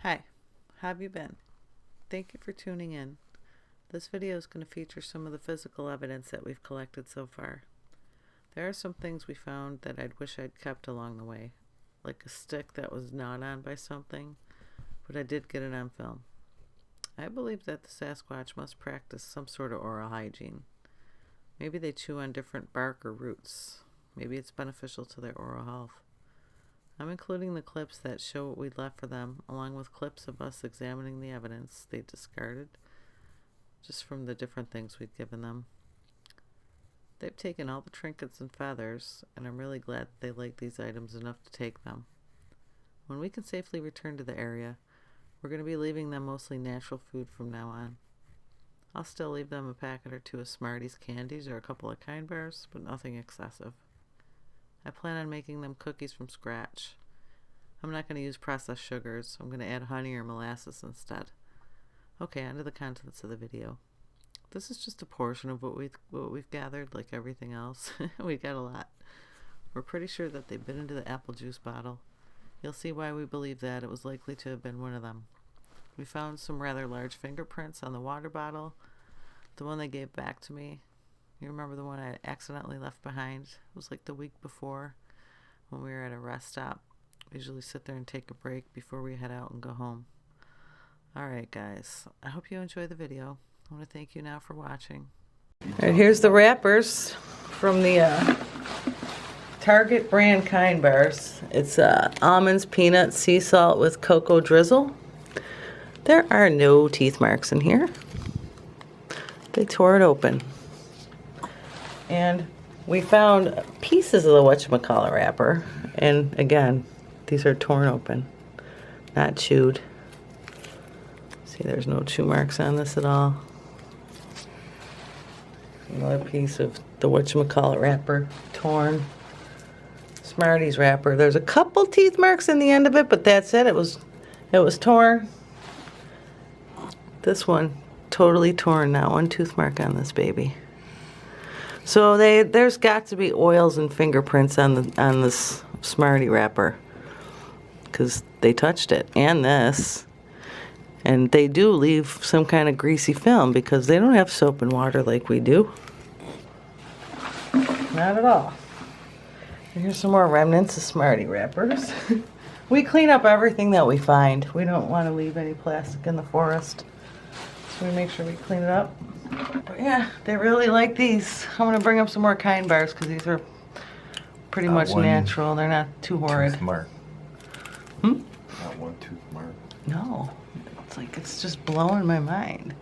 Hi, how have you been? Thank you for tuning in. This video is going to feature some of the physical evidence that we've collected so far. There are some things we found that I'd wish I'd kept along the way, like a stick that was gnawed on by something, but I did get it on film. I believe that the Sasquatch must practice some sort of oral hygiene. Maybe they chew on different bark or roots. Maybe it's beneficial to their oral health. I'm including the clips that show what we'd left for them, along with clips of us examining the evidence they discarded, just from the different things we'd given them. They've taken all the trinkets and feathers, and I'm really glad that they like these items enough to take them. When we can safely return to the area, we're going to be leaving them mostly natural food from now on. I'll still leave them a packet or two of Smarties candies or a couple of Kind Bars, but nothing excessive. I plan on making them cookies from scratch. I'm not going to use processed sugars. I'm going to add honey or molasses instead. Okay, on to the contents of the video. This is just a portion of what we've gathered, like everything else. We got a lot. We're pretty sure that they bit into the apple juice bottle. You'll see why we believe that it was likely to have been one of them. We found some rather large fingerprints on the water bottle. The one they gave back to me. You remember the one I accidentally left behind? It was like the week before when we were at a rest stop. We usually sit there and take a break before we head out and go home. Alright guys, I hope you enjoy the video. I want to thank you now for watching. Alright, here's the wrappers from the Target brand Kind Bars. It's almonds, peanuts, sea salt with cocoa drizzle. There are no teeth marks in here. They tore it open. And we found pieces of the whatchamacallit wrapper. And again, these are torn open, not chewed. See, there's no chew marks on this at all. Another piece of the whatchamacallit wrapper, torn. Smarties wrapper. There's a couple teeth marks in the end of it, but that's it. It was torn. This one, totally torn. Not one tooth mark on this baby. So there's got to be oils and fingerprints on this Smartie wrapper, because they touched it, and this. And they do leave some kind of greasy film because they don't have soap and water like we do. Not at all. And here's some more remnants of Smartie wrappers. We clean up everything that we find. We don't want to leave any plastic in the forest. So we make sure we clean it up. But yeah, they really like these. I'm going to bring up some more Kind Bars because these are pretty much natural. They're not too horrid. Tooth mark. Hmm? Not one tooth mark. No. It's like it's just blowing my mind.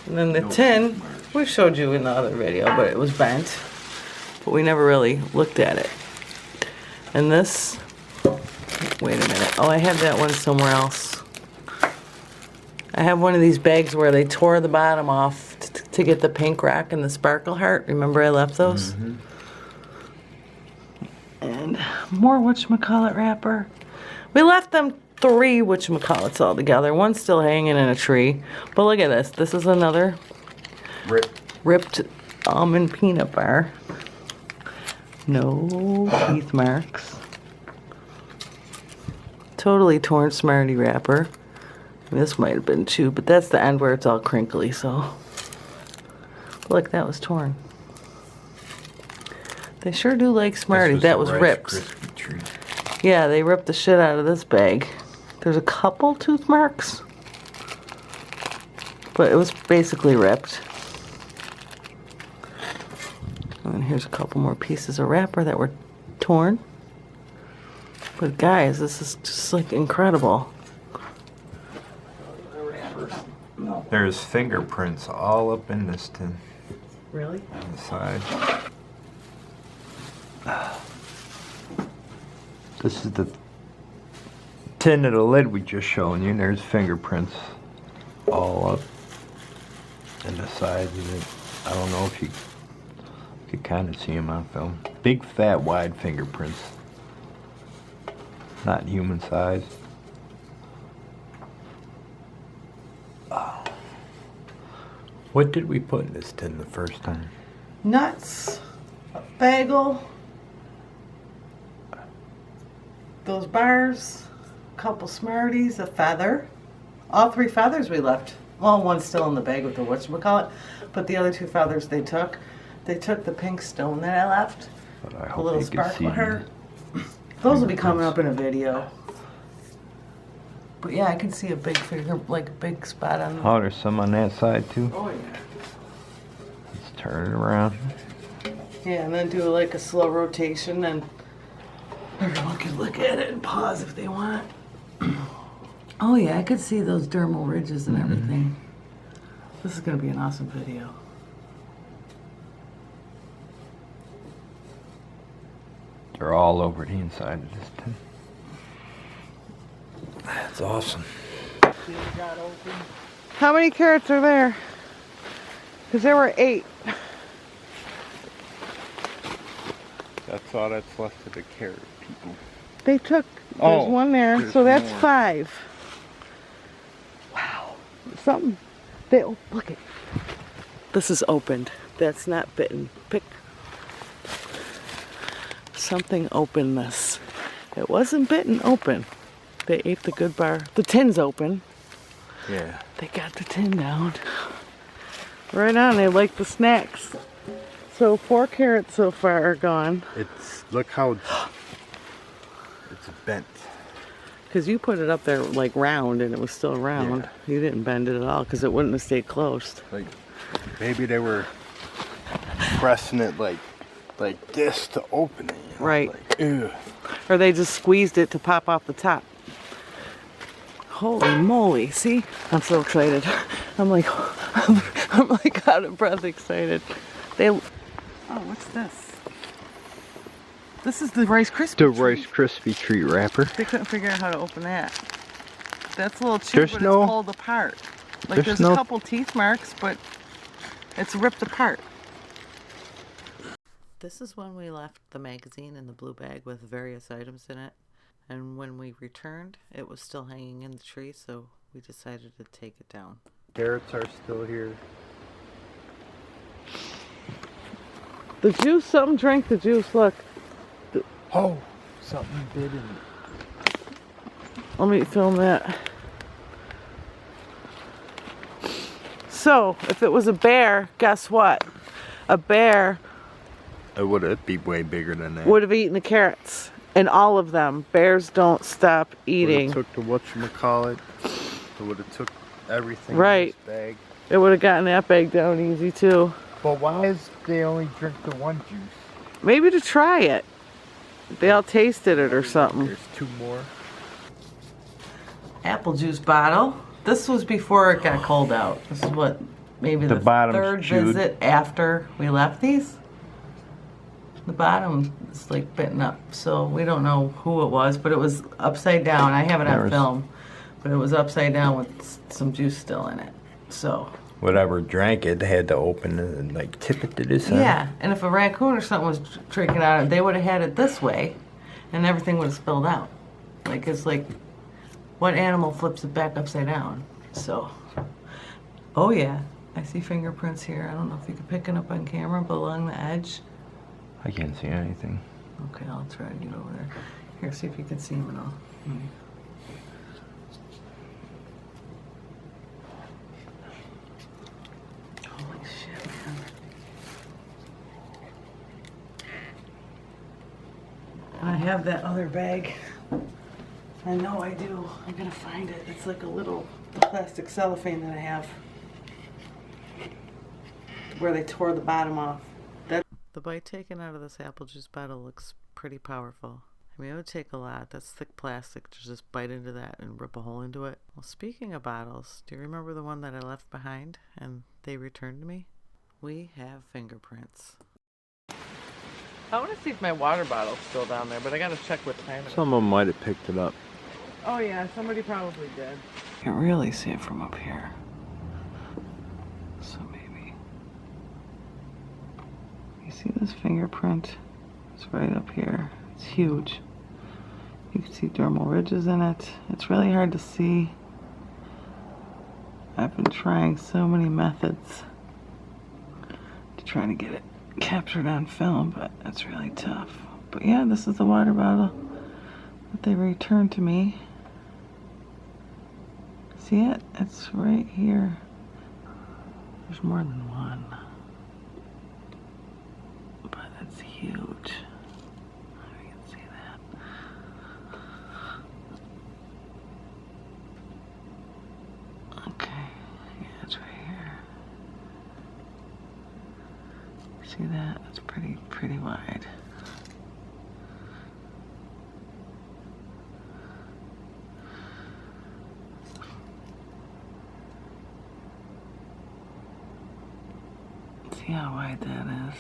And then the tin, we showed you in the other video, but it was bent. But we never really looked at it. And this, wait a minute. Oh, I have that one somewhere else. I have one of these bags where they tore the bottom off to get the pink rock and the sparkle heart. Remember I left those? Mm-hmm. And more whatchamacallit wrapper. We left them 3 whatchamacallits all together. One's still hanging in a tree. But look at this. This is another ripped almond peanut bar. No teeth marks. Totally torn Smartie wrapper. This might have been chewed, but that's the end where it's all crinkly, so. Look, that was torn. They sure do like Smarties. That was ripped. Yeah, they ripped the shit out of this bag. There's a couple tooth marks, but it was basically ripped. And here's a couple more pieces of wrapper that were torn. But guys, this is just like incredible. There's fingerprints all up in this tin. Really? On the side. This is the tin of the lid we just shown you, and there's fingerprints all up in the sides of it. I don't know if you could kind of see them on film. Big, fat, wide fingerprints. Not human size. What did we put in this tin the first time? Nuts, a bagel, those bars, couple Smarties, a feather. All 3 feathers we left. Well, one's still in the bag with the whatchamacallit, but the other 2 feathers they took. They took the pink stone that I left. But I A hope little you can see sparkler heart. Those will be coming up in a video. But yeah, I can see a big finger, like a big spot on them. Oh, there's some on that side too. Oh yeah. Let's turn it around. Yeah, and then do like a slow rotation, and everyone can look at it and pause if they want. Oh yeah, I could see those dermal ridges and everything. This is gonna be an awesome video. They're all over the inside of this tin. That's awesome. How many carrots are there? Because there were 8. That's all that's left of the carrot, people. They took, there's one there, so that's more. 5. Wow. Something, they, oh, look it. This is opened. That's not bitten. Pick. Something opened this. It wasn't bitten open. They ate the good bar. The tin's open. Yeah. They got the tin down. Right on, they like the snacks. So 4 carrots so far are gone. It's, look how it's bent. Because you put it up there like round and it was still round. Yeah. You didn't bend it at all because it wouldn't have stayed closed. Like, maybe they were pressing it like this to open it. You know? Right. Like, ew. Or they just squeezed it to pop off the top. Holy moly, see? I'm so excited. I'm like out of breath excited. Oh, what's this? This is the Rice Krispie The treat. Rice Krispie treat wrapper. They couldn't figure out how to open that. That's a little cheap, but it's pulled apart. Like there's a couple teeth marks, but it's ripped apart. This is when we left the magazine in the blue bag with various items in it. And when we returned, it was still hanging in the tree, so we decided to take it down. Carrots are still here. The juice, something drank the juice, look. Oh, something did in it. Let me film that. So, if it was a bear, guess what? A bear It would be way bigger than that. would have eaten the carrots. And all of them. Bears don't stop eating. Would have took the whatchamacallit. It would have took everything Right. in this bag. It would have gotten that bag down easy too. But why is they only drink the one juice? Maybe to try it. They all tasted it or something. There's 2 more. Apple juice bottle. This was before it got cold out. This is what, maybe the bottom's 3rd chewed. visit after we left these. The bottom is like bitten up, so we don't know who it was, but it was upside down. I have it on film, but it was upside down with some juice still in it. So Whatever drank it, they had to open it and like tip it to this side. yeah, and if a raccoon or something was drinking out of it, they would have had it this way, and everything would have spilled out. Like it's like, what animal flips it back upside down? So, oh yeah, I see fingerprints here. I don't know if you can pick it up on camera, but along the edge. I can't see anything. Okay, I'll try to get over there. Here, see if you can see them at all. Holy shit, man. I have that other bag. I know I do. I'm gonna find it. It's like a little plastic cellophane that I have. Where they tore the bottom off. The bite taken out of this apple juice bottle looks pretty powerful. I mean, it would take a lot. That's thick plastic to just bite into that and rip a hole into it. Well, speaking of bottles, do you remember the one that I left behind and they returned to me? We have fingerprints. I want to see if my water bottle's still down there, but I gotta check what time it is. Some of them might have picked it up. Oh yeah, somebody probably did. You can't really see it from up here. So maybe. You see this fingerprint? It's right up here. It's huge. You can see dermal ridges in it. It's really hard to see. I've been trying so many methods to try to get it captured on film, but it's really tough. But yeah, this is the water bottle that they returned to me. See it? It's right here. There's more than one. But it's huge. You can see that. Okay, yeah, it's right here. See that? It's pretty wide. See how wide that is?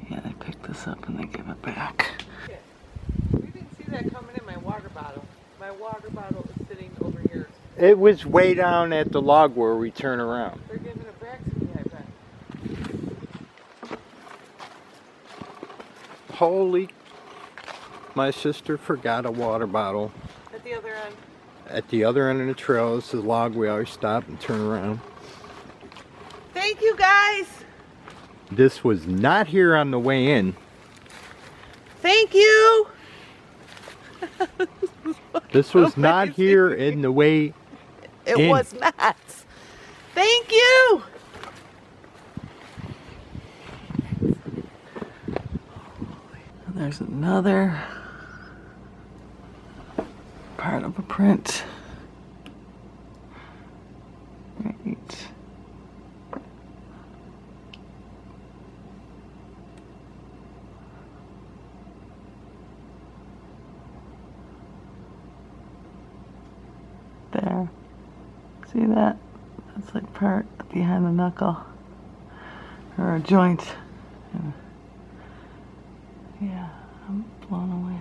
Yeah, they pick this up and they give it back. You didn't see that coming in my water bottle. My water bottle is sitting over here. It was way down at the log where we turn around. They're giving it back to me, I bet. Holy, my sister forgot a water bottle. At the other end. At the other end of the trail. This is a log we always stop and turn around. Thank you, guys. This was not here on the way in. Thank you. This was not here in the way It in. was not. Thank you. There's another part of a print. Right. There. See that? That's like part behind the knuckle. Or a joint. And yeah, I'm blown away.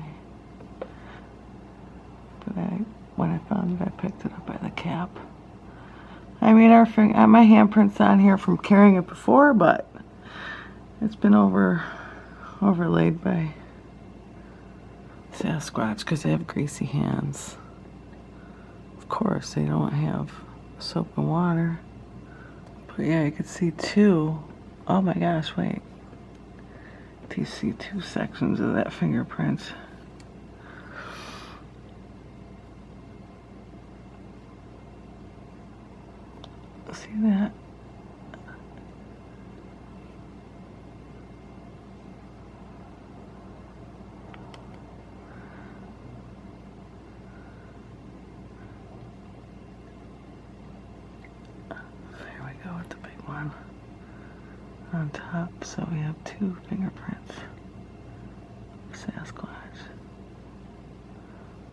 But when I found it, I picked it up by the cap. I mean, my handprint's on here from carrying it before, but it's been overlaid by Sasquatch because they have greasy hands. Of course, they don't have soap and water. But yeah, you can see two. Oh my gosh, wait. Do you see two sections of that fingerprint? See that? There we go with the big one on top. So we have two fingerprints.